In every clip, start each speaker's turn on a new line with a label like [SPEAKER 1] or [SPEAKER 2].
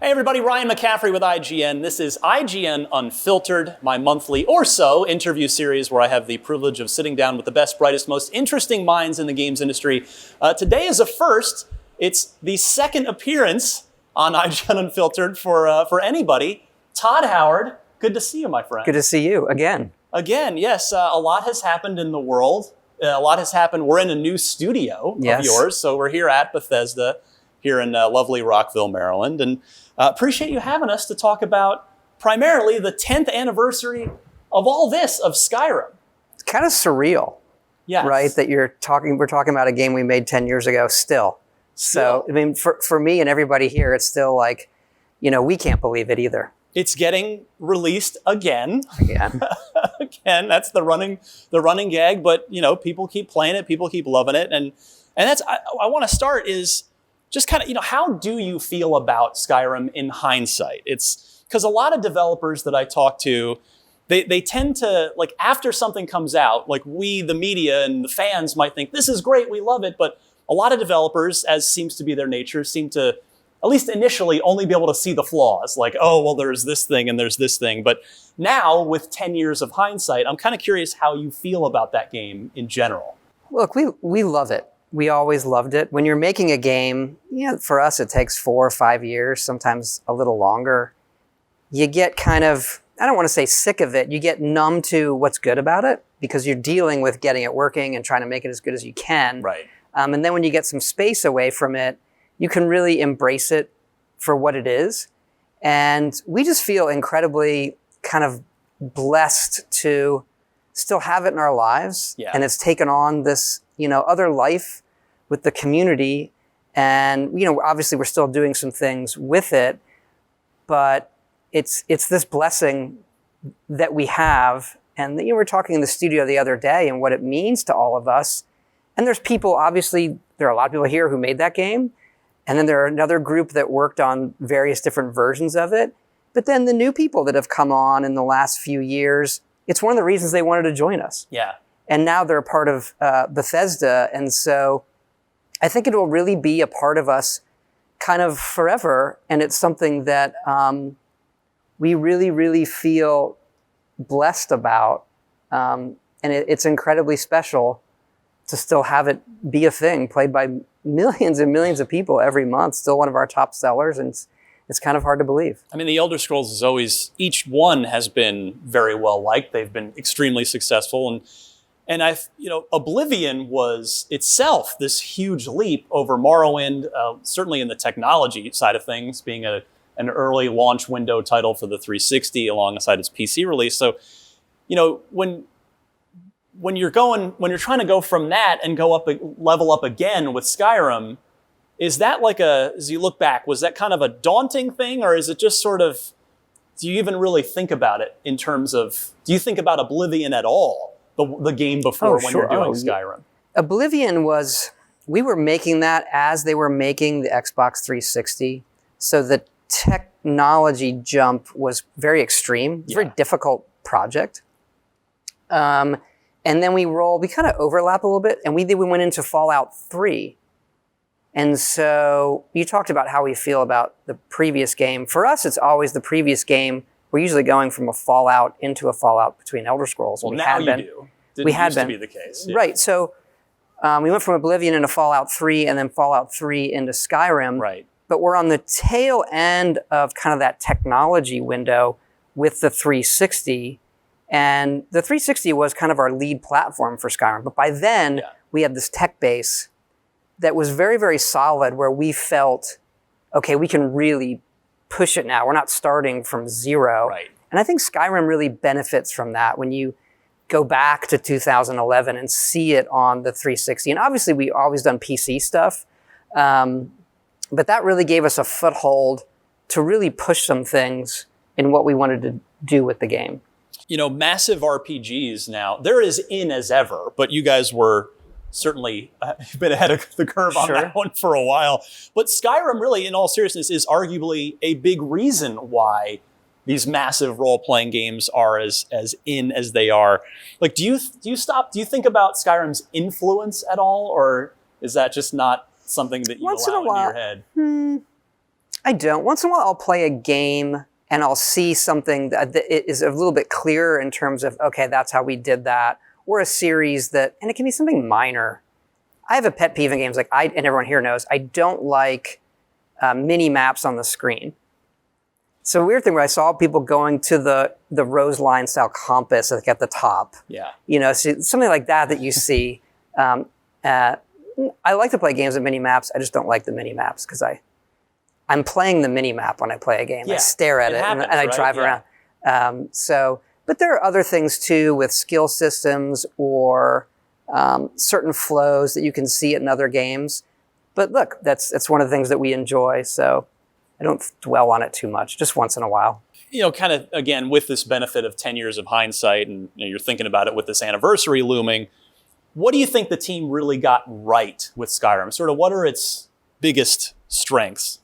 [SPEAKER 1] Hey everybody, Ryan McCaffrey with IGN. This is IGN Unfiltered, my monthly or so interview series where I have the privilege of sitting down with the best, brightest, most interesting minds in the games industry. Today is a first. It's the second appearance on IGN Unfiltered for anybody. Todd Howard, good to see you, my friend.
[SPEAKER 2] Good to see you again.
[SPEAKER 1] Again, yes. A lot has happened in the world. A lot has happened. We're in a new studio of yours, so we're here at Bethesda, here in lovely Rockville, Maryland, and appreciate you having us to talk about primarily the 10th anniversary of all this, of Skyrim.
[SPEAKER 2] It's kind of surreal, right? That we're talking about a game we made 10 years ago still. So, I mean, for me and everybody here, it's still like, we can't believe it either.
[SPEAKER 1] It's getting released again.
[SPEAKER 2] Again,
[SPEAKER 1] that's the running gag, but people keep playing it, people keep loving it. And that's, I want to start is just kind of, how do you feel about Skyrim in hindsight? It's because a lot of developers that I talk to, they tend to, like, after something comes out, like we, the media and the fans might think, this is great, we love it. But a lot of developers, as seems to be their nature, seem to, at least initially, only be able to see the flaws. Like, oh, well, there's this thing and there's this thing. But now, with 10 years of hindsight, I'm kind of curious how you feel about that game in general.
[SPEAKER 2] Look, we love it. We always loved it. When you're making a game, for us, it takes 4 or 5 years, sometimes a little longer. You get kind of, I don't want to say sick of it. You get numb to what's good about it because you're dealing with getting it working and trying to make it as good as you can.
[SPEAKER 1] Right.
[SPEAKER 2] And then when you get some space away from it, you can really embrace it for what it is. And we just feel incredibly kind of blessed to still have it in our lives.
[SPEAKER 1] Yeah.
[SPEAKER 2] And it's taken on this, other life with the community. And, obviously we're still doing some things with it, but it's this blessing that we have. And, we were talking in the studio the other day and what it means to all of us. And there's people, obviously, there are a lot of people here who made that game. And then there are another group that worked on various different versions of it. But then the new people that have come on in the last few years, it's one of the reasons they wanted to join us.
[SPEAKER 1] Yeah.
[SPEAKER 2] And now they're a part of Bethesda. And so I think it will really be a part of us kind of forever. And it's something that we really, really feel blessed about. And it's incredibly special to still have it be a thing played by millions and millions of people every month. Still one of our top sellers. And it's kind of hard to believe.
[SPEAKER 1] I mean, the Elder Scrolls is always, each one has been very well liked. They've been extremely successful. And Oblivion was itself this huge leap over Morrowind, certainly in the technology side of things, being an early launch window title for the 360 alongside its PC release. So, when you're trying to go from that and go up, level up again with Skyrim, is that like as you look back, was that kind of a daunting thing, or is it just sort of, do you even really think about it in terms of, do you think about Oblivion at all? The game before when you're doing Skyrim?
[SPEAKER 2] Oblivion we were making that as they were making the Xbox 360. So the technology jump was very extreme. It's a very difficult project. And then we kind of overlap a little bit, and we went into Fallout 3. And so you talked about how we feel about the previous game. For us, it's always the previous game. We're usually going from a Fallout into a Fallout between Elder Scrolls.
[SPEAKER 1] Well, now you do. Didn't used to be the case. Yeah.
[SPEAKER 2] Right. So we went from Oblivion into Fallout 3 and then Fallout 3 into Skyrim.
[SPEAKER 1] Right.
[SPEAKER 2] But we're on the tail end of kind of that technology window with the 360. And the 360 was kind of our lead platform for Skyrim. But by then, we had this tech base that was very, very solid where we felt, okay, we can really push it now. We're not starting from zero.
[SPEAKER 1] Right.
[SPEAKER 2] And I think Skyrim really benefits from that when you go back to 2011 and see it on the 360. And obviously, we always done PC stuff. But that really gave us a foothold to really push some things in what we wanted to do with the game.
[SPEAKER 1] Massive RPGs now, they're as in as ever, but you guys were certainly been ahead of the curve on that one for a while. But Skyrim really, in all seriousness, is arguably a big reason why these massive role-playing games are as in as they are. Like, do you think about Skyrim's influence at all, or is that just not something that you allow into your head?
[SPEAKER 2] I don't. Once in a while, I'll play a game and I'll see something that is a little bit clearer in terms of, okay, that's how we did that. Or a series that, and it can be something minor. I have a pet peeve in games, and everyone here knows, I don't like mini maps on the screen. So a weird thing where I saw people going to the rose line style compass at the top.
[SPEAKER 1] Yeah.
[SPEAKER 2] So something like that you see. I like to play games with mini maps. I just don't like the mini maps because I'm playing the mini map when I play a game. I stare at it
[SPEAKER 1] happens,
[SPEAKER 2] and I drive around. But there are other things too with skill systems or certain flows that you can see in other games. But look, that's one of the things that we enjoy. So I don't dwell on it too much, just once in a while.
[SPEAKER 1] Kind of, again, with this benefit of 10 years of hindsight, and you're thinking about it with this anniversary looming, what do you think the team really got right with Skyrim? Sort of what are its biggest strengths?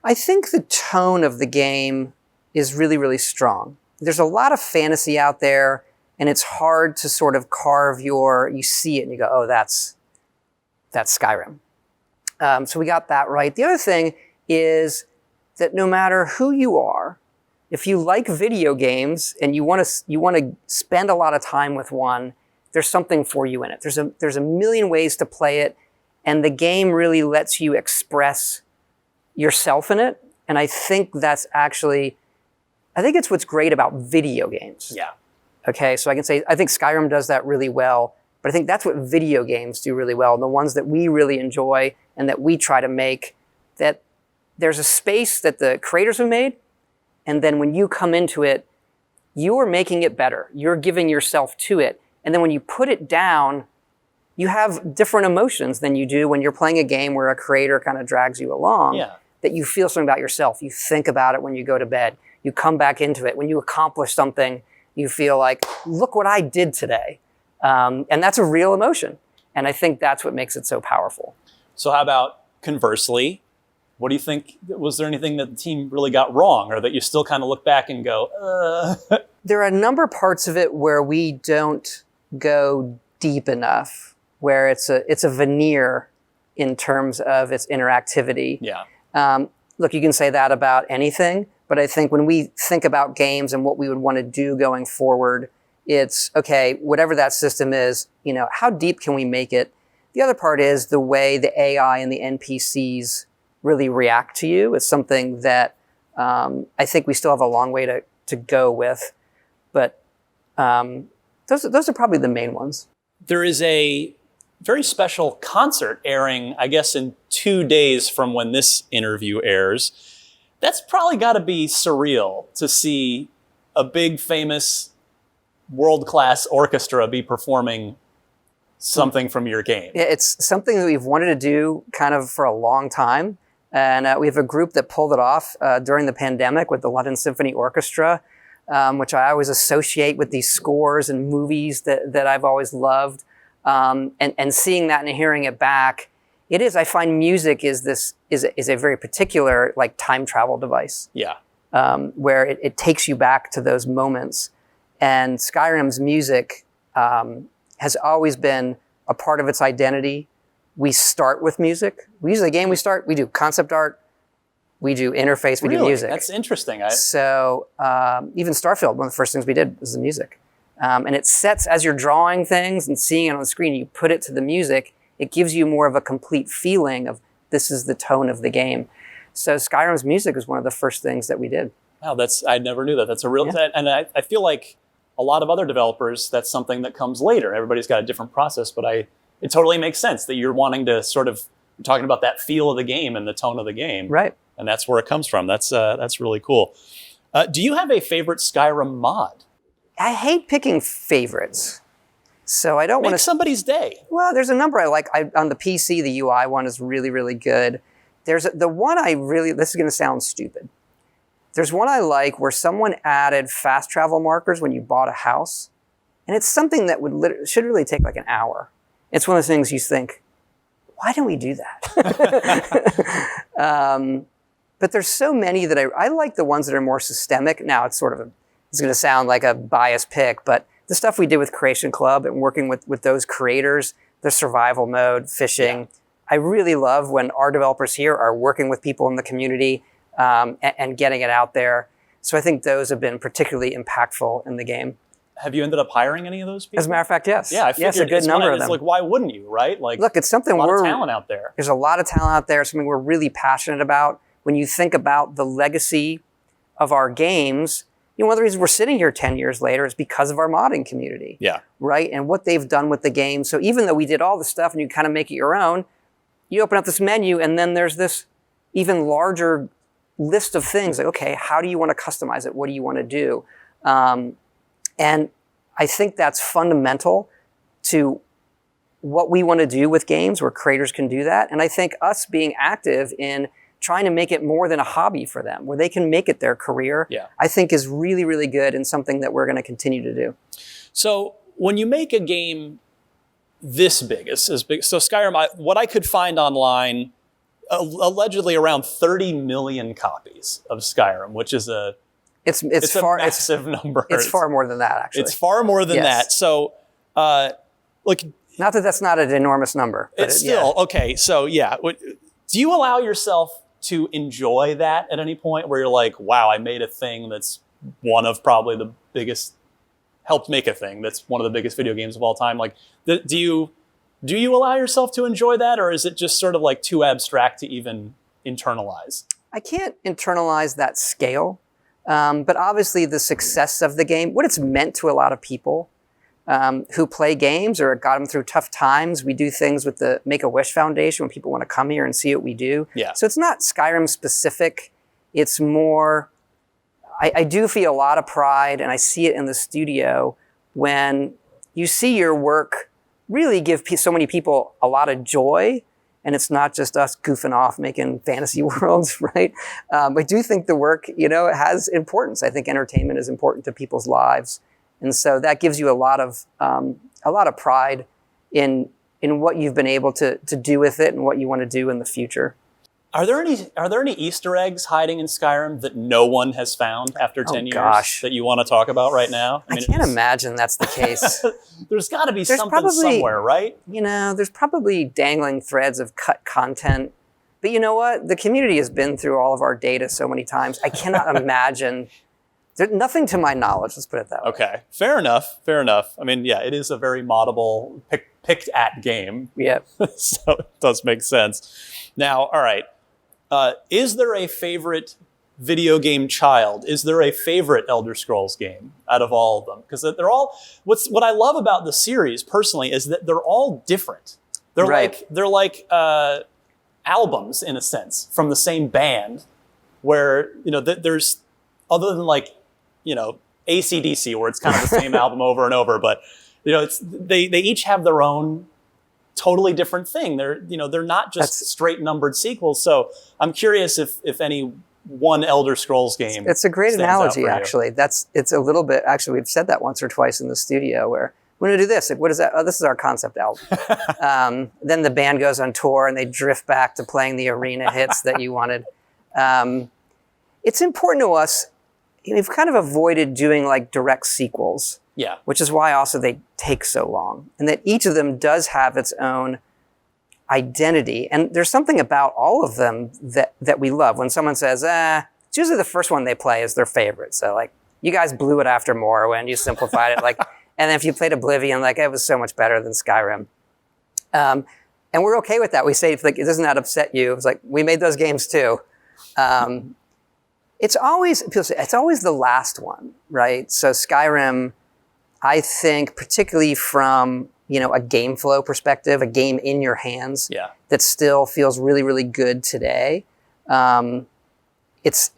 [SPEAKER 2] I think the tone of the game is really, really strong. There's a lot of fantasy out there, and it's hard to sort of you see it and you go, oh, that's Skyrim. So we got that right. The other thing is that no matter who you are, if you like video games and you want to spend a lot of time with one, there's something for you in it. There's a million ways to play it, and the game really lets you express yourself in it. And I think it's what's great about video games.
[SPEAKER 1] Yeah.
[SPEAKER 2] Okay, so I can say I think Skyrim does that really well, but I think that's what video games do really well, and the ones that we really enjoy and that we try to make, that there's a space that the creators have made, and then when you come into it, you're making it better. You're giving yourself to it. And then when you put it down, you have different emotions than you do when you're playing a game where a creator kind of drags you along, that you feel something about yourself. You think about it when you go to bed. You come back into it. When you accomplish something, you feel like, look what I did today. And that's a real emotion. And I think that's what makes it so powerful.
[SPEAKER 1] So how about conversely? What do you think? Was there anything that the team really got wrong, or that you still kind of look back and go,
[SPEAKER 2] There are a number of parts of it where we don't go deep enough, where it's a veneer in terms of its interactivity.
[SPEAKER 1] Yeah.
[SPEAKER 2] Look, you can say that about anything, but I think when we think about games and what we would want to do going forward, it's, okay, whatever that system is, how deep can we make it? The other part is the way the AI and the NPCs really react to you. It's something that I think we still have a long way to go with, but those are probably the main ones.
[SPEAKER 1] There is a very special concert airing, I guess, in 2 days from when this interview airs. That's probably got to be surreal to see a big, famous, world-class orchestra be performing something from your game.
[SPEAKER 2] Yeah, it's something that we've wanted to do kind of for a long time. And we have a group that pulled it off during the pandemic with the London Symphony Orchestra, which I always associate with these scores and movies that I've always loved. And seeing that and hearing it back, I find music is a very particular time travel device.
[SPEAKER 1] Yeah.
[SPEAKER 2] Where it takes you back to those moments. And Skyrim's music has always been a part of its identity. We start with music. Usually the game we do concept art, we do interface, we do music.
[SPEAKER 1] That's interesting.
[SPEAKER 2] So even Starfield, one of the first things we did was the music. And it sets, as you're drawing things and seeing it on the screen, you put it to the music, it gives you more of a complete feeling of this is the tone of the game. So Skyrim's music was one of the first things that we did.
[SPEAKER 1] Wow, I never knew that. That's a real, and I feel like a lot of other developers, that's something that comes later. Everybody's got a different process, but it totally makes sense that you're wanting to you're talking about that feel of the game and the tone of the game.
[SPEAKER 2] Right.
[SPEAKER 1] And that's where it comes from. That's really cool. Do you have a favorite Skyrim mod?
[SPEAKER 2] I hate picking favorites. So I don't want to...
[SPEAKER 1] Make somebody's day.
[SPEAKER 2] Well, there's a number I like. On the PC, the UI one is really, really good. There's the one this is going to sound stupid. There's one I like where someone added fast travel markers when you bought a house. And it's something that should really take an hour. It's one of those things you think, why don't we do that? But there's so many that I like the ones that are more systemic. Now it's going to sound like a biased pick, but the stuff we did with Creation Club and working with those creators, the survival mode, fishing. I really love when our developers here are working with people in the community and getting it out there. So I think those have been particularly impactful in the game.
[SPEAKER 1] Have you ended up hiring any of those people?
[SPEAKER 2] As a matter of fact, yes.
[SPEAKER 1] Yeah, I figured
[SPEAKER 2] yes, a good number of them.
[SPEAKER 1] It's like, why wouldn't you, right? Like,
[SPEAKER 2] look, it's something
[SPEAKER 1] a lot of talent out there.
[SPEAKER 2] There's a lot of talent out there. Something we're really passionate about. When you think about the legacy of our games, one of the reasons we're sitting here 10 years later is because of our modding community.
[SPEAKER 1] Yeah.
[SPEAKER 2] Right? And what they've done with the game. So even though we did all the stuff and you kind of make it your own, you open up this menu and then there's this even larger list of things. Like, okay, how do you want to customize it? What do you want to do? And I think that's fundamental to what we want to do with games, where creators can do that. And I think us being active in trying to make it more than a hobby for them, where they can make it their career, I think is really, really good and something that we're going to continue to do.
[SPEAKER 1] So when you make a game this big, as big, so Skyrim, what I could find online, allegedly around 30 million copies of Skyrim, which is it's a massive number.
[SPEAKER 2] It's far more than that, actually.
[SPEAKER 1] It's far more than that. So, look,
[SPEAKER 2] not that that's not an enormous number. But
[SPEAKER 1] it's still okay. So, yeah, do you allow yourself to enjoy that at any point, where you're like, "Wow, I made a thing that's one of probably the biggest, helped make a thing that's one of the biggest video games of all time"? Like, do you allow yourself to enjoy that, or is it just sort of like too abstract to even internalize?
[SPEAKER 2] I can't internalize that scale. But obviously the success of the game, what it's meant to a lot of people who play games or got them through tough times. We do things with the Make-A-Wish Foundation when people want to come here and see what we do.
[SPEAKER 1] Yeah.
[SPEAKER 2] So it's not Skyrim specific. It's more, I do feel a lot of pride, and I see it in the studio when you see your work really give so many people a lot of joy. And it's not just us goofing off making fantasy worlds, right? I do think the work, has importance. I think entertainment is important to people's lives, and so that gives you a lot of pride in what you've been able to do with it and what you want to do in the future.
[SPEAKER 1] Are there any Easter eggs hiding in Skyrim that no one has found after 10 years that you want to talk about right now?
[SPEAKER 2] I can't imagine that's the case.
[SPEAKER 1] There's got to be something somewhere, right?
[SPEAKER 2] There's probably dangling threads of cut content. But you know what? The community has been through all of our data so many times. I cannot imagine. There's nothing to my knowledge. Let's put it that way.
[SPEAKER 1] Okay. Fair enough. I mean, yeah, it is a very moddable, picked at game.
[SPEAKER 2] Yeah.
[SPEAKER 1] So it does make sense. Now, all right. Is there a favorite video game child? Is there a favorite Elder Scrolls game out of all of them? Because they're all, what I love about the series personally is that they're all different. They're like albums in a sense from the same band, where there's, other than like AC/DC, where it's kind of the same album over and over, but they each have their own totally different thing. They're not just straight numbered sequels. So I'm curious if any one Elder Scrolls game.
[SPEAKER 2] It's a great analogy, actually. It's a little bit, actually, we've said that once or twice in the studio, where we're going to do this. Like, what is that? Oh, this is our concept album. Then the band goes on tour and they drift back to playing the arena hits that you wanted. It's important to us. We've kind of avoided doing like direct sequels.
[SPEAKER 1] Yeah.
[SPEAKER 2] Which is why also they take so long. And that each of them does have its own identity. And there's something about all of them that we love. When someone says, it's usually the first one they play is their favorite. So like, you guys blew it after Morrowind, you simplified it. Like, and then if you played Oblivion, like, it was so much better than Skyrim. And we're okay with that. We say, like, doesn't that upset you? It's like, we made those games too. It's always the last one, right? So Skyrim, I think, particularly from a game flow perspective, a game in your hands that still feels really, really good today. It's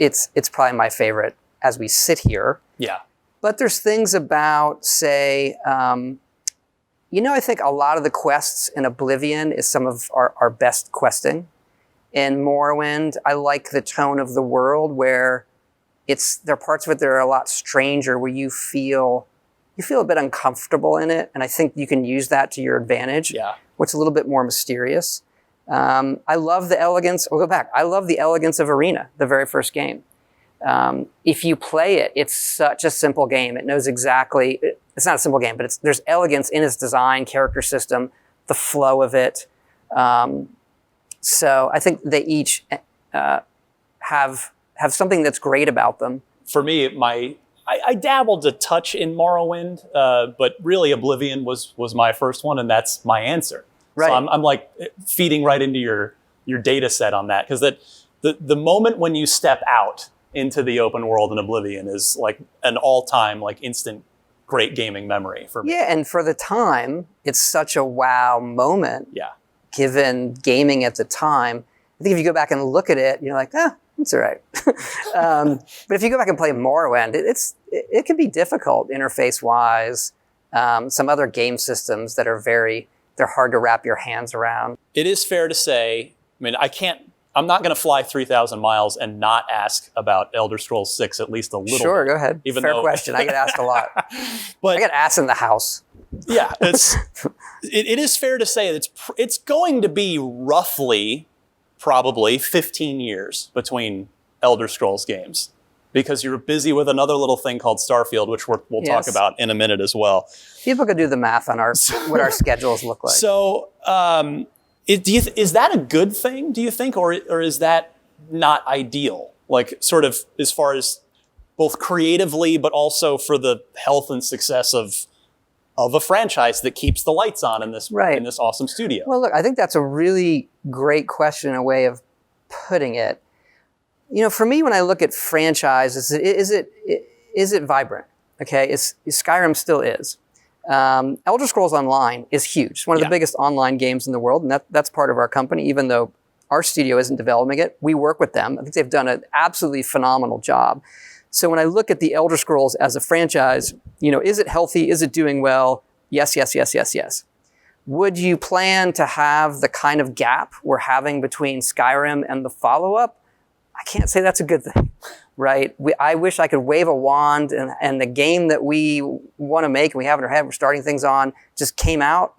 [SPEAKER 2] probably my favorite as we sit here.
[SPEAKER 1] Yeah.
[SPEAKER 2] But there's things about, say, I think a lot of the quests in Oblivion is some of our best questing. In Morrowind, I like the tone of the world where there are parts of it that are a lot stranger, where you feel a bit uncomfortable in it, and I think you can use that to your advantage.
[SPEAKER 1] Yeah.
[SPEAKER 2] What's a little bit more mysterious. I love the elegance. We'll go back. I love the elegance of Arena, the very first game. If you play it, it's such a simple game. It knows exactly. It's not a simple game, but there's elegance in its design, character system, the flow of it. So I think they each have have something that's great about them.
[SPEAKER 1] For me, I dabbled a touch in Morrowind, but really Oblivion was my first one, and that's my answer.
[SPEAKER 2] Right.
[SPEAKER 1] So I'm like feeding right into your data set on that, because the moment when you step out into the open world in Oblivion is like an all-time, like instant great gaming memory for me.
[SPEAKER 2] Yeah, and for the time, it's such a wow moment.
[SPEAKER 1] Yeah.
[SPEAKER 2] Given gaming at the time. I think if you go back and look at it, you're like, it's all right. But if you go back and play Morrowind, it can be difficult interface-wise. Some other game systems that are they're hard to wrap your hands around.
[SPEAKER 1] It is fair to say, I mean, I'm not going to fly 3,000 miles and not ask about Elder Scrolls 6 at least a little
[SPEAKER 2] Sure,
[SPEAKER 1] bit.
[SPEAKER 2] Go ahead. Fair question. I get asked a lot.
[SPEAKER 1] But
[SPEAKER 2] I get asked in the house.
[SPEAKER 1] Yeah, it is fair to say that it's going to be roughly, probably 15 years between Elder Scrolls games, because you're busy with another little thing called Starfield, which we'll talk about in a minute as well.
[SPEAKER 2] People could do the math on what our schedules look like.
[SPEAKER 1] So, is that a good thing, do you think, or is that not ideal? Like, sort of as far as both creatively, but also for the health and success of a franchise that keeps the lights on in this awesome studio?
[SPEAKER 2] Well, look, I think that's a really great question, a way of putting it. You know, for me, when I look at franchises, is it vibrant? Okay, Skyrim still is. Elder Scrolls Online is huge. It's one of the biggest online games in the world, and that's part of our company. Even though our studio isn't developing it, we work with them. I think they've done an absolutely phenomenal job. So when I look at the Elder Scrolls as a franchise, you know, is it healthy? Is it doing well? Yes, yes, yes, yes, yes. Would you plan to have the kind of gap we're having between Skyrim and the follow-up? I can't say that's a good thing, right? I wish I could wave a wand and the game that we want to make and we have in our head, we're starting things on, just came out.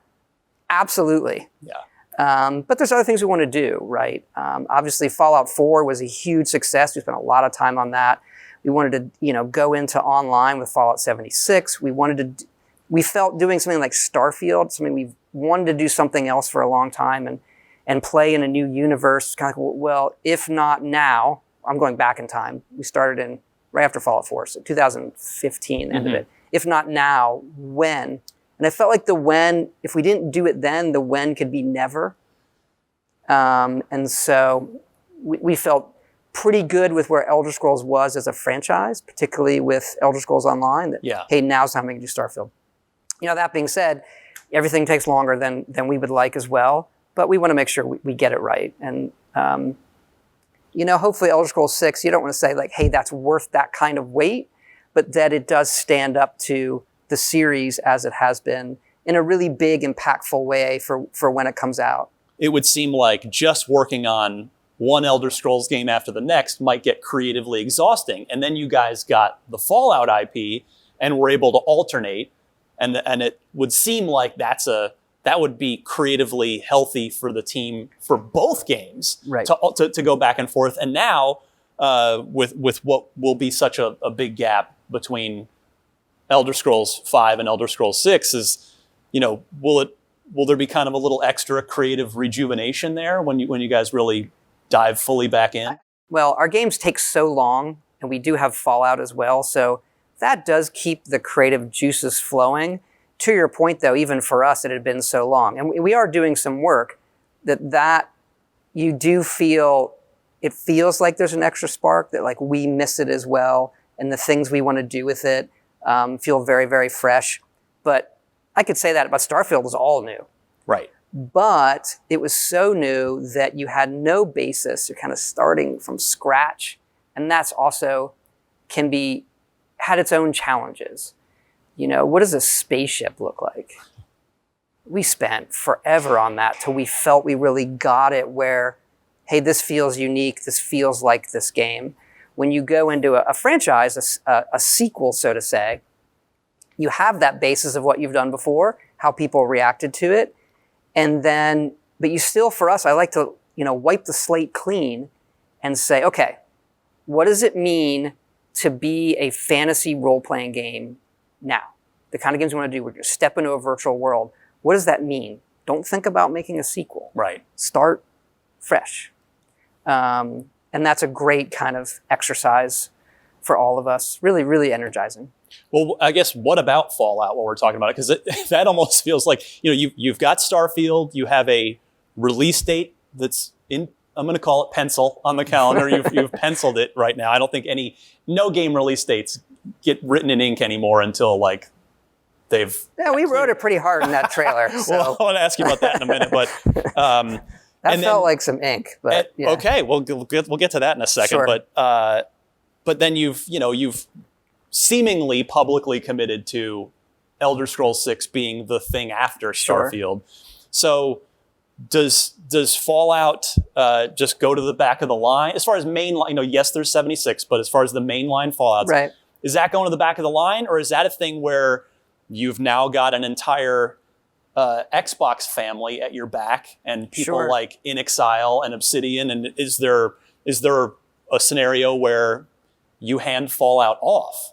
[SPEAKER 2] Absolutely.
[SPEAKER 1] Yeah.
[SPEAKER 2] But there's other things we want to do, right? Obviously, Fallout 4 was a huge success. We spent a lot of time on that. We wanted to, go into online with Fallout 76. We felt doing something like Starfield, something we wanted to do something else for a long time and play in a new universe. Kind of like, well, if not now, I'm going back in time. We started right after Fallout 4, so 2015, end of it. If not now, when? And I felt like the when, if we didn't do it then, the when could be never. And so we felt pretty good with where Elder Scrolls was as a franchise, particularly with Elder Scrolls Online. Hey, now's the time we can do Starfield. That being said, everything takes longer than we would like as well, but we want to make sure we get it right. And, hopefully Elder Scrolls 6, you don't want to say like, hey, that's worth that kind of weight, but that it does stand up to the series as it has been in a really big, impactful way for when it comes out.
[SPEAKER 1] It would seem like just working on one Elder Scrolls game after the next might get creatively exhausting. And then you guys got the Fallout IP and were able to alternate. And it would seem like that would be creatively healthy for the team for both games,
[SPEAKER 2] right,
[SPEAKER 1] to go back and forth. And now with what will be such a big gap between Elder Scrolls 5 and Elder Scrolls 6 is, will there be kind of a little extra creative rejuvenation there when you guys really dive fully back in?
[SPEAKER 2] Well, our games take so long, and we do have Fallout as well, so that does keep the creative juices flowing. To your point, though, even for us, it had been so long. And we are doing some work that you do feel, it feels like there's an extra spark, that like we miss it as well, and the things we want to do with it feel very, very fresh. But I could say that about Starfield is all new.
[SPEAKER 1] Right.
[SPEAKER 2] But it was so new that you had no basis. You're kind of starting from scratch. And that's also had its own challenges. What does a spaceship look like? We spent forever on that till we felt we really got it where, hey, this feels unique. This feels like this game. When you go into a franchise, a sequel, so to say, you have that basis of what you've done before, how people reacted to it. And then, but you still, for us, I like to, wipe the slate clean and say, okay, what does it mean to be a fantasy role-playing game now? The kind of games we want to do, we're going to step into a virtual world. What does that mean? Don't think about making a sequel.
[SPEAKER 1] Right.
[SPEAKER 2] Start fresh. And And that's a great kind of exercise for all of us. Really, really energizing.
[SPEAKER 1] Well, I guess what about Fallout while we're talking about it? Because that almost feels like, you've got Starfield, you have a release date that's in, I'm going to call it pencil on the calendar. You've penciled it right now. I don't think no game release dates get written in ink anymore until like they've...
[SPEAKER 2] Yeah, we wrote it pretty hard in that trailer. So.
[SPEAKER 1] Well, I want to ask you about that in a minute, but...
[SPEAKER 2] that felt like some ink, but yeah.
[SPEAKER 1] Okay, we'll get to that in a second.
[SPEAKER 2] Sure.
[SPEAKER 1] But then you've seemingly publicly committed to Elder Scrolls 6 being the thing after Starfield. Sure. So does Fallout just go to the back of the line? As far as mainline, yes, there's 76, but as far as the mainline Fallouts,
[SPEAKER 2] right.
[SPEAKER 1] Is that going to the back of the line, or is that a thing where you've now got an entire Xbox family at your back and people
[SPEAKER 2] Sure.
[SPEAKER 1] like In Exile and Obsidian? And is there a scenario where you hand Fallout off?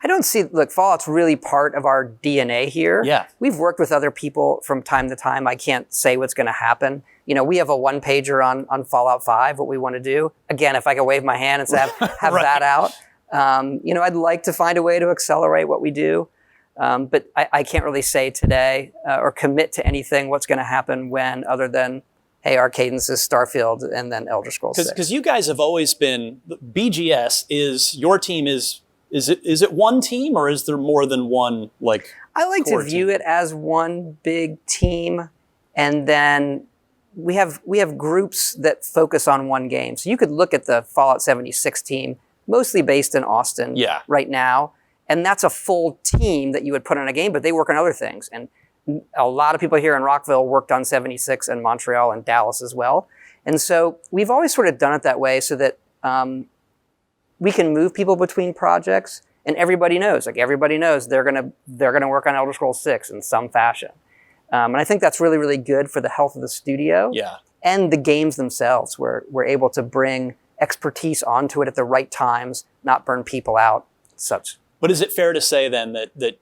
[SPEAKER 2] I don't see, look, Fallout's really part of our DNA here.
[SPEAKER 1] Yeah.
[SPEAKER 2] We've worked with other people from time to time. I can't say what's going to happen. We have a one-pager on Fallout 5, what we want to do. Again, if I could wave my hand and say, have
[SPEAKER 1] Right.
[SPEAKER 2] that out. I'd like to find a way to accelerate what we do. But I can't really say today or commit to anything what's going to happen when, other than, hey, our cadence is Starfield and then Elder Scrolls 6.
[SPEAKER 1] Because you guys have always been, BGS is, your team is it one team, or is there more than one, like,
[SPEAKER 2] I like to view
[SPEAKER 1] team?
[SPEAKER 2] it as one big team, and then we have groups that focus on one game. So you could look at the Fallout 76 team, mostly based in Austin right now, and that's a full team that you would put on a game, but they work on other things. And a lot of people here in Rockville worked on 76 and Montreal and Dallas as well. And so we've always sort of done it that way so that we can move people between projects, and everybody knows they're gonna work on Elder Scrolls 6 in some fashion. And I think that's really, really good for the health of the studio and the games themselves. We're able to bring expertise onto it at the right times, not burn people out, such.
[SPEAKER 1] But is it fair to say then that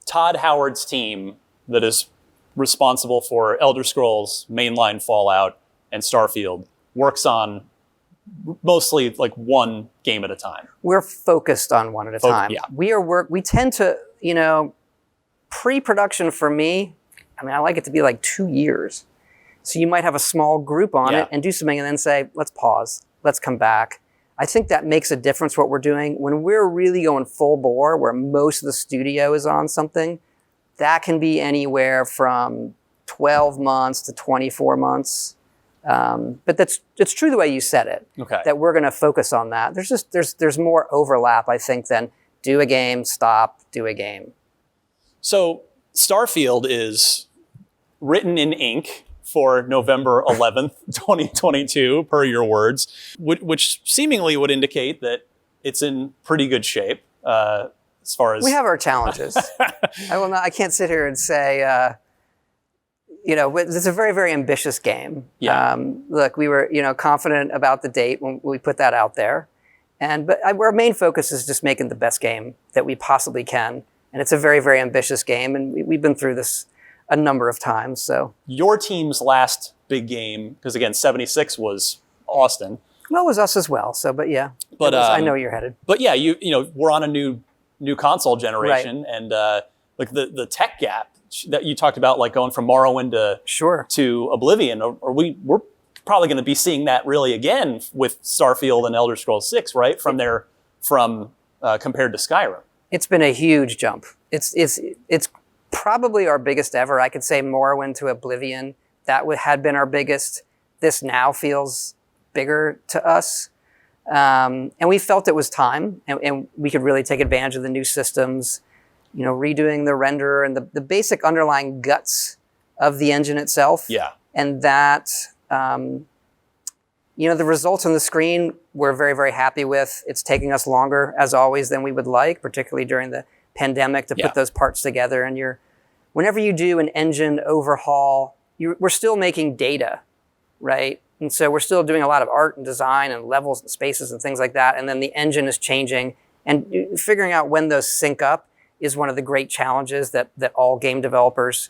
[SPEAKER 1] Todd Howard's team that is responsible for Elder Scrolls, mainline Fallout, and Starfield works on mostly like one game at a time?
[SPEAKER 2] We're focused on one at a time.
[SPEAKER 1] Yeah.
[SPEAKER 2] We tend to, pre-production for me, I like it to be like 2 years. So you might have a small group on it and do something and then say, let's pause, let's come back. I think that makes a difference what we're doing. When we're really going full bore, where most of the studio is on something, that can be anywhere from 12 months to 24 months. But it's true the way you said it.
[SPEAKER 1] Okay.
[SPEAKER 2] That we're going to focus on that. There's more overlap, I think, than do a game, stop, do a game. So
[SPEAKER 1] Starfield is written in ink for November 11th, 2022, per your words, which seemingly would indicate that it's in pretty good shape as far as...
[SPEAKER 2] We have our challenges. I can't sit here and say... it's a very, very ambitious game.
[SPEAKER 1] Yeah.
[SPEAKER 2] Look, we were, confident about the date when we put that out there. But our main focus is just making the best game that we possibly can. And it's a very, very ambitious game. And we've been through this a number of times, so.
[SPEAKER 1] Your team's last big game, because again, 76 was Austin.
[SPEAKER 2] Well, it was us as well. So, but yeah,
[SPEAKER 1] but
[SPEAKER 2] I know you're headed.
[SPEAKER 1] But yeah, we're on a new console generation, right. And like the tech gap that you talked about, like going from Morrowind to Oblivion, we're probably going to be seeing that really again with Starfield and Elder Scrolls 6, right? Compared to Skyrim. It's
[SPEAKER 2] been a huge jump. It's probably our biggest ever. I could say Morrowind to Oblivion, that had been our biggest. This now feels bigger to us. And we felt it was time, and we could really take advantage of the new systems, redoing the render and the basic underlying guts of the engine itself.
[SPEAKER 1] Yeah.
[SPEAKER 2] And that, the results on the screen we're very, very happy with. It's taking us longer, as always, than we would like, particularly during the pandemic, to put those parts together. And whenever you do an engine overhaul, we're still making data, right? And so we're still doing a lot of art and design and levels and spaces and things like that. And then the engine is changing, and figuring out when those sync up is one of the great challenges that all game developers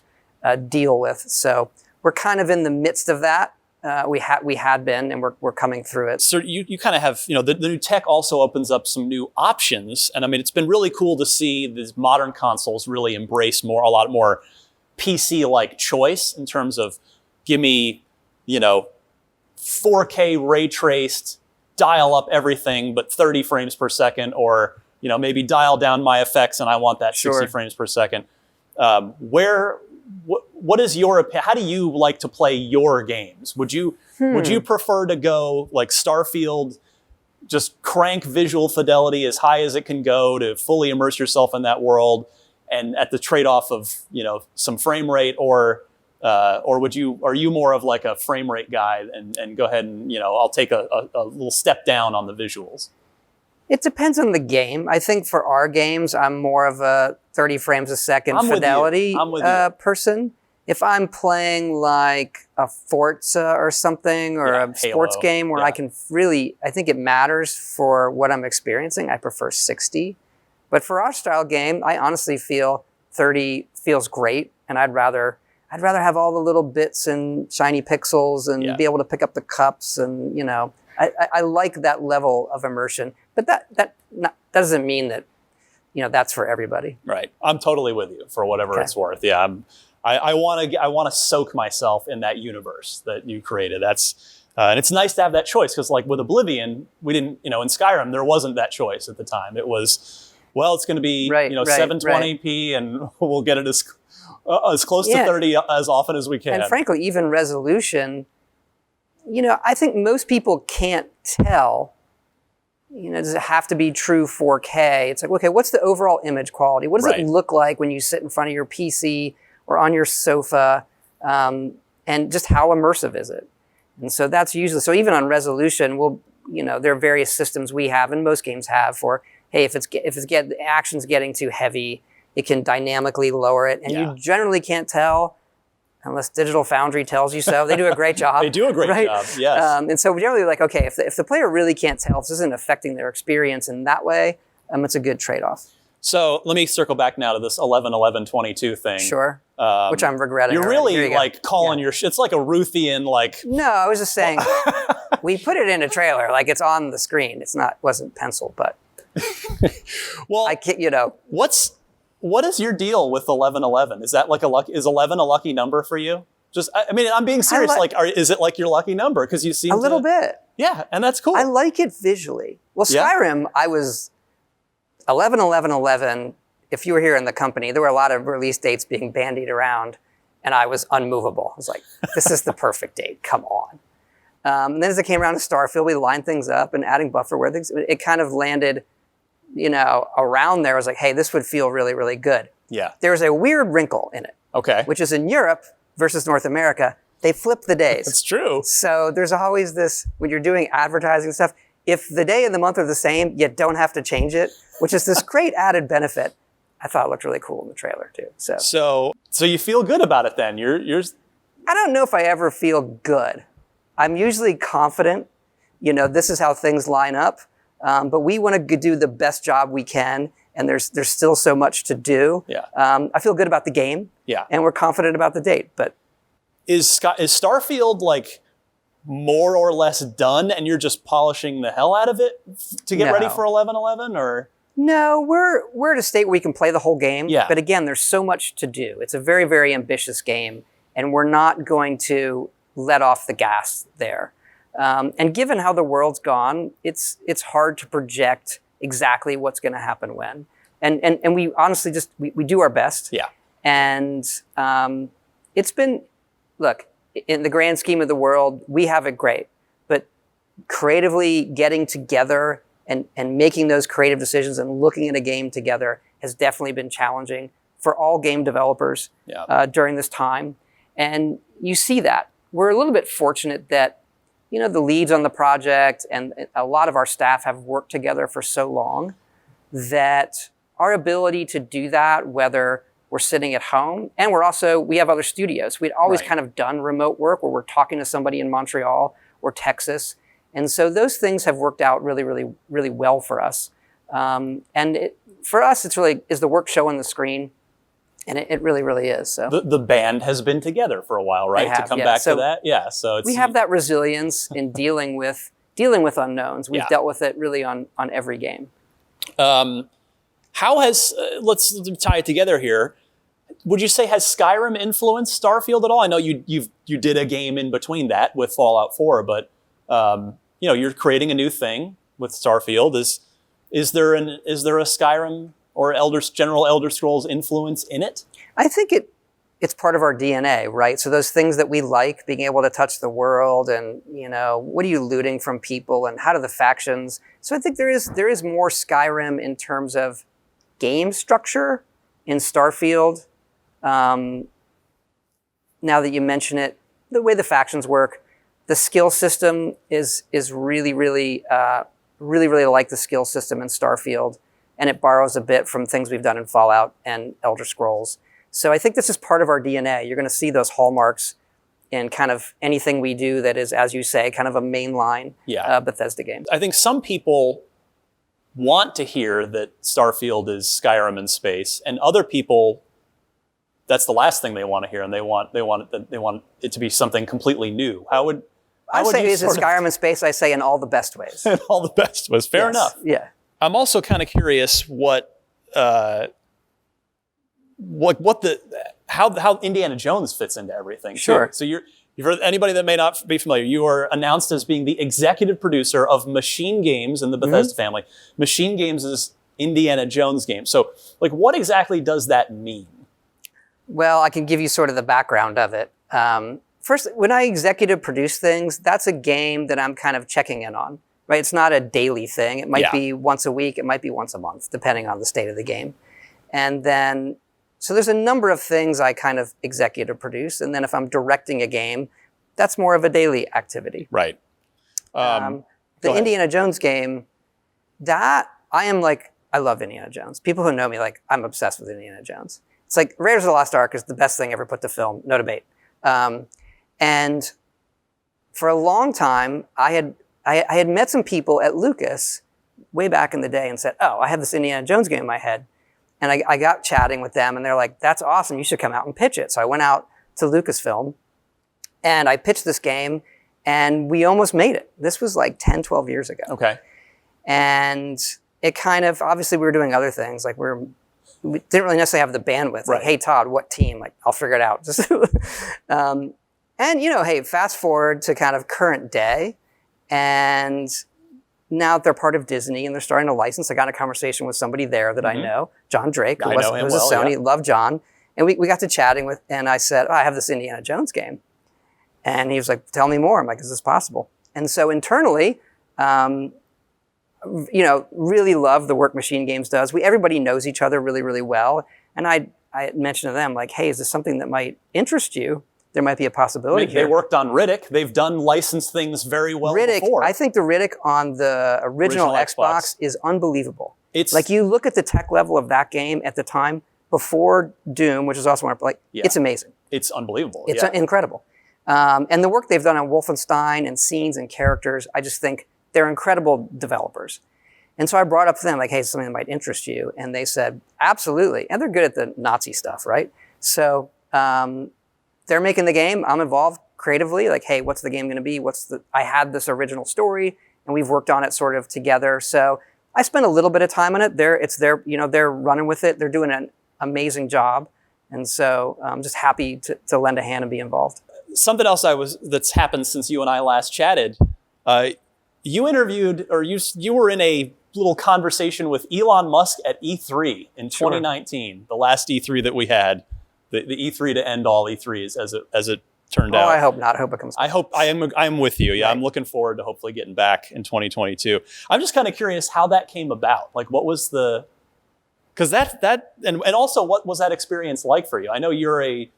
[SPEAKER 2] deal with. So we're kind of in the midst of that. We had been, and we're coming through it.
[SPEAKER 1] So you kind of have, the new tech also opens up some new options. And I mean, it's been really cool to see these modern consoles really embrace a lot more PC-like choice in terms of give me, 4K ray traced, dial up everything, but 30 frames per second, or, maybe dial down my effects and I want that 60 frames per second. What is your opinion? How do you like to play your games? Would you prefer to go like Starfield, just crank visual fidelity as high as it can go to fully immerse yourself in that world, and at the trade-off of some frame rate, or are you more of like a frame rate guy and go ahead and I'll take a little step down on the visuals? It
[SPEAKER 2] depends on the game. I think for our games, I'm more of a 30 frames a second fidelity person. If I'm playing like a Forza or something, or a sports game where I think it matters for what I'm experiencing, I prefer 60. But for our style game, I honestly feel 30 feels great, and I'd rather have all the little bits and shiny pixels and be able to pick up the cups, and I like that level of immersion. But that doesn't mean that that's for everybody.
[SPEAKER 1] Right. I'm totally with you for whatever it's worth. Yeah. I want to soak myself in that universe that you created. And it's nice to have that choice, because like with Oblivion, we didn't, in Skyrim, there wasn't that choice at the time. It was, it's going to be 720p, and we'll get it as close to 30 as often as we can.
[SPEAKER 2] And frankly, even resolution, I think most people can't tell. Does it have to be true 4K? It's like, okay, what's the overall image quality? What does it look like when you sit in front of your PC or on your sofa? And just how immersive is it? And so that's usually, so even on resolution, there are various systems we have, and most games have, for, hey, if the action's getting too heavy, it can dynamically lower it. And you generally can't tell unless Digital Foundry tells you so. They do a great job.
[SPEAKER 1] They do a great job, yes.
[SPEAKER 2] And so we're generally like, okay, if the player really can't tell, if this isn't affecting their experience in that way, it's a good trade-off.
[SPEAKER 1] So let me circle back now to this 11-11-22 thing.
[SPEAKER 2] Sure. Which I'm regretting.
[SPEAKER 1] You're really like calling your shit. It's like a Ruthian, like.
[SPEAKER 2] No, I was just saying, we put it in a trailer, like it's on the screen. Wasn't pencil, but.
[SPEAKER 1] Well, what is your deal with 11-11? Is that like is 11 a lucky number for you? I'm being serious. Is it like your lucky number? Because you seem
[SPEAKER 2] a little bit.
[SPEAKER 1] Yeah, and that's cool.
[SPEAKER 2] I like it visually. Well, Skyrim, I was 11-11-11. If you were here in the company, there were a lot of release dates being bandied around, and I was unmovable. I was like, this is the perfect date. Come on. And then as it came around to Starfield, we lined things up and adding bufferware things. It kind of landed, around there. I was like, hey, this would feel really, really good.
[SPEAKER 1] Yeah.
[SPEAKER 2] There's a weird wrinkle in it.
[SPEAKER 1] Okay.
[SPEAKER 2] Which is in Europe versus North America, they flip the days.
[SPEAKER 1] That's true.
[SPEAKER 2] So there's always this, when you're doing advertising stuff, if the day and the month are the same, you don't have to change it, which is this great added benefit. I thought it looked really cool in the trailer too.
[SPEAKER 1] So you feel good about it then? You're.
[SPEAKER 2] I don't know if I ever feel good. I'm usually confident. This is how things line up. But we want to do the best job we can, and there's still so much to do.
[SPEAKER 1] Yeah.
[SPEAKER 2] I feel good about the game.
[SPEAKER 1] Yeah.
[SPEAKER 2] And we're confident about the date. But
[SPEAKER 1] is Starfield like more or less done, and you're just polishing the hell out of it to get ready for 11-11, or?
[SPEAKER 2] No, we're at a state where we can play the whole game.
[SPEAKER 1] Yeah.
[SPEAKER 2] But again, there's so much to do. It's a very, very ambitious game, and we're not going to let off the gas there. And given how the world's gone, it's hard to project exactly what's going to happen when. And we honestly we do our best.
[SPEAKER 1] Yeah.
[SPEAKER 2] And it's been, look, in the grand scheme of the world, we have it great. But creatively getting together and making those creative decisions and looking at a game together has definitely been challenging for all game developers during this time. And you see that. We're a little bit fortunate that, the leads on the project and a lot of our staff have worked together for so long that our ability to do that, whether we're sitting at home, and we have other studios. We'd always kind of done remote work where we're talking to somebody in Montreal or Texas. And so those things have worked out really, really, really well for us. For us, it's really, is the work showing the screen? And it really, really is. So
[SPEAKER 1] the band has been together for a while, right? To come back to that. Yeah. So
[SPEAKER 2] we have that resilience in dealing with unknowns. We've dealt with it really on every game.
[SPEAKER 1] How has, let's tie it together here. Would you say, has Skyrim influenced Starfield at all? I know you did a game in between that with Fallout 4, but you're creating a new thing with Starfield. Is there a Skyrim or general Elder Scrolls influence in it?
[SPEAKER 2] I think it's part of our DNA, right? So those things that we like, being able to touch the world, and what are you looting from people, and how do the factions? So I think there is more Skyrim in terms of game structure in Starfield. Now that you mention it, the way the factions work, the skill system is really, really, really, really like the skill system in Starfield, and it borrows a bit from things we've done in Fallout and Elder Scrolls. So I think this is part of our DNA. You're going to see those hallmarks in kind of anything we do that is, as you say, kind of a mainline Bethesda game.
[SPEAKER 1] I think some people want to hear that Starfield is Skyrim in space, and other people, that's the last thing they want to hear, and they want it to be something completely new.
[SPEAKER 2] I say is it Skyrim in space? I say in all the best ways.
[SPEAKER 1] In all the best ways. Fair enough.
[SPEAKER 2] Yeah.
[SPEAKER 1] I'm also kind of curious how Indiana Jones fits into everything.
[SPEAKER 2] Sure.
[SPEAKER 1] Too. So you've heard, anybody that may not be familiar, you are announced as being the executive producer of Machine Games in the Bethesda family. Machine Games is Indiana Jones games. So what exactly does that mean?
[SPEAKER 2] Well, I can give you sort of the background of it. First, when I executive produce things, that's a game that I'm kind of checking in on, right? It's not a daily thing. It might be once a week. It might be once a month, depending on the state of the game. And then, so there's a number of things I kind of executive produce. And then if I'm directing a game, that's more of a daily activity.
[SPEAKER 1] Right.
[SPEAKER 2] The Indiana Jones game, I love Indiana Jones. People who know me, I'm obsessed with Indiana Jones. It's like Raiders of the Lost Ark is the best thing ever put to film, no debate. And for a long time, I had met some people at Lucas way back in the day and said, oh, I have this Indiana Jones game in my head. And I got chatting with them, and they're like, that's awesome. You should come out and pitch it. So I went out to Lucasfilm, and I pitched this game, and we almost made it. This was 10, 12 years ago. Okay. And it kind of, obviously we were doing other things. We didn't really necessarily have the bandwidth.
[SPEAKER 1] Right.
[SPEAKER 2] Hey, Todd, what team? I'll figure it out. And, hey, fast forward to kind of current day, and now they're part of Disney, and they're starting to license. I got in a conversation with somebody there that I know, John Drake, who was a Sony, loved John. And we got to chatting and I said, I have this Indiana Jones game. And he was like, tell me more. I'm like, is this possible? And so internally, really love the work Machine Games does. Everybody knows each other really, really well. And I mentioned to them, hey, is this something that might interest you? There might be a possibility here.
[SPEAKER 1] They worked on Riddick. They've done licensed things very well before.
[SPEAKER 2] I think the Riddick on the original Xbox is unbelievable. It's you look at the tech level of that game at the time, before Doom, which is also one, it's amazing.
[SPEAKER 1] It's unbelievable.
[SPEAKER 2] It's incredible. And the work they've done on Wolfenstein and scenes and characters, I just think they're incredible developers. And so I brought up to them, hey, something that might interest you. And they said, absolutely. And they're good at the Nazi stuff, right? So they're making the game. I'm involved creatively. Hey, what's the game going to be? I had this original story, and we've worked on it sort of together. So I spent a little bit of time on it. They're running with it. They're doing an amazing job. And so I'm just happy to lend a hand and be involved.
[SPEAKER 1] Something else that's happened since you and I last chatted. You interviewed, or you were in a little conversation with Elon Musk at E3 in 2019, the last E3 that we had, the E3 to end all E3s as it turned out.
[SPEAKER 2] I hope not. I hope it comes back.
[SPEAKER 1] I'm with you. Yeah,
[SPEAKER 2] right.
[SPEAKER 1] I'm looking forward to hopefully getting back in 2022. I'm just kind of curious how that came about. What was because and also what was that experience like for you? I know you're a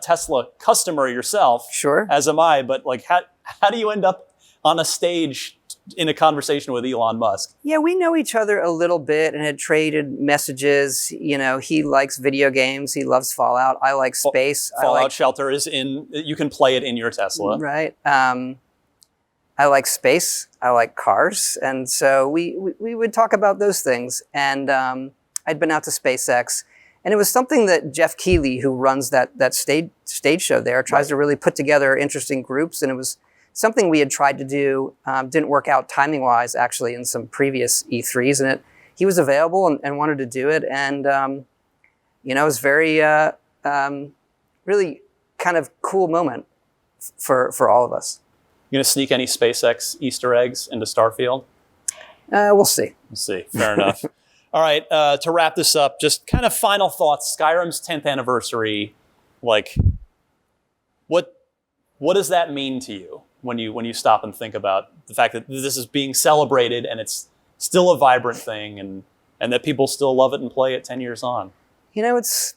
[SPEAKER 1] Tesla customer yourself.
[SPEAKER 2] Sure.
[SPEAKER 1] As am I, but how do you end up on a stage in a conversation with Elon Musk?
[SPEAKER 2] Yeah, we know each other a little bit and had traded messages. He likes video games. He loves Fallout. I like space.
[SPEAKER 1] Fallout Shelter you can play it in your Tesla.
[SPEAKER 2] Right. I like space. I like cars. And so we would talk about those things. And I'd been out to SpaceX, And it was something that Jeff Keighley, who runs that stage show there, tries to really put together interesting groups. And it was something we had tried to do, didn't work out timing-wise, actually, in some previous E3s. And he was available and wanted to do it. And, it was very, really kind of cool moment for all of us.
[SPEAKER 1] You gonna sneak any SpaceX Easter eggs into Starfield?
[SPEAKER 2] We'll see.
[SPEAKER 1] We'll see. Fair enough. All right. To wrap this up, just kind of final thoughts. Skyrim's 10th anniversary. Like, what does that mean to you when you stop and think about the fact that this is being celebrated and it's still a vibrant thing and that people still love it and play it 10 years on?
[SPEAKER 2] It's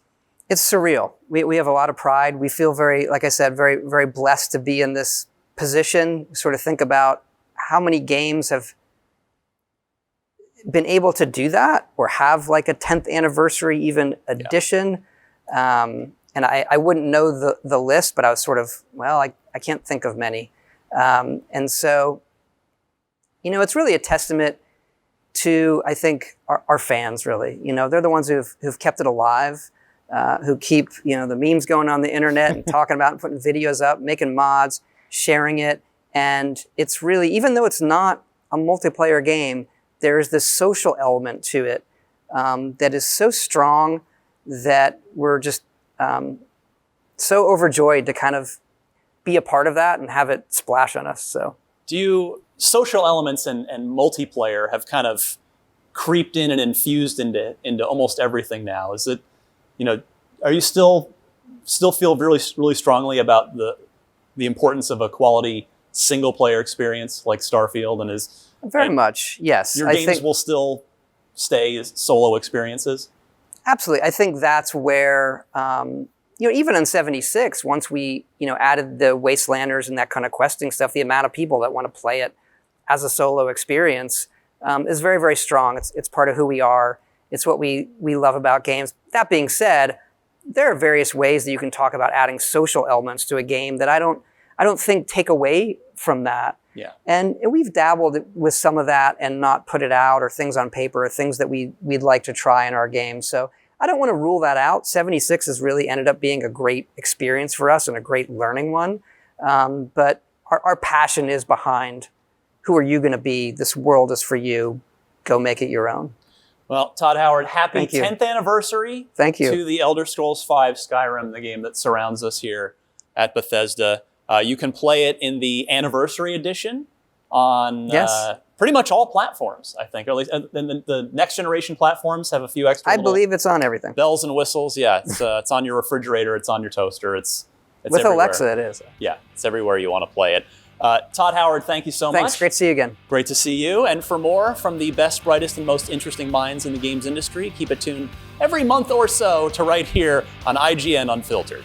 [SPEAKER 2] surreal. We have a lot of pride. We feel very, like I said, very, very blessed to be in this position. Sort of think about how many games have been able to do that or have like a 10th anniversary even edition. And I wouldn't know the list, but I was sort of, I can't think of many. And so, it's really a testament to, I think, our fans, really. They're the ones who've kept it alive, who keep, the memes going on the internet and talking about it, putting videos up, making mods, sharing it. And it's really, even though it's not a multiplayer game, there's this social element to it that is so strong that we're just so overjoyed to kind of be a part of that and have it splash on us. So, social elements and multiplayer have kind of creeped in and infused into almost everything now? Is it, are you still feel really, really strongly about the importance of a quality single player experience like Starfield and is very much, yes.
[SPEAKER 1] Your games will still stay as solo experiences?
[SPEAKER 2] Absolutely. I think that's where, even on 76, once we, added the Wastelanders and that kind of questing stuff, the amount of people that want to play it as a solo experience is very, very strong. It's part of who we are. It's what we love about games. That being said, there are various ways that you can talk about adding social elements to a game that I don't think take away from that.
[SPEAKER 1] Yeah.
[SPEAKER 2] And we've dabbled with some of that and not put it out, or things on paper, or things that we'd like to try in our games. So I don't want to rule that out. 76 has really ended up being a great experience for us and a great learning one. But our passion is behind, who are you going to be? This world is for you. Go make it your own.
[SPEAKER 1] Well, Todd Howard, happy
[SPEAKER 2] Thank you.
[SPEAKER 1] 10th anniversary
[SPEAKER 2] Thank you.
[SPEAKER 1] to the Elder Scrolls V Skyrim, the game that surrounds us here at Bethesda. You can play it in the Anniversary Edition on pretty much all platforms, I think. Or at least the next generation platforms have a few extra
[SPEAKER 2] I believe it's on everything.
[SPEAKER 1] bells and whistles. Yeah, it's on your refrigerator. It's on your toaster. It's
[SPEAKER 2] With
[SPEAKER 1] everywhere.
[SPEAKER 2] Alexa, it is.
[SPEAKER 1] Yeah, it's everywhere you want to play it. Todd Howard, thank you so much.
[SPEAKER 2] Thanks. Great to see you again.
[SPEAKER 1] Great to see you. And for more from the best, brightest, and most interesting minds in the games industry, keep it tuned every month or so to right here on IGN Unfiltered.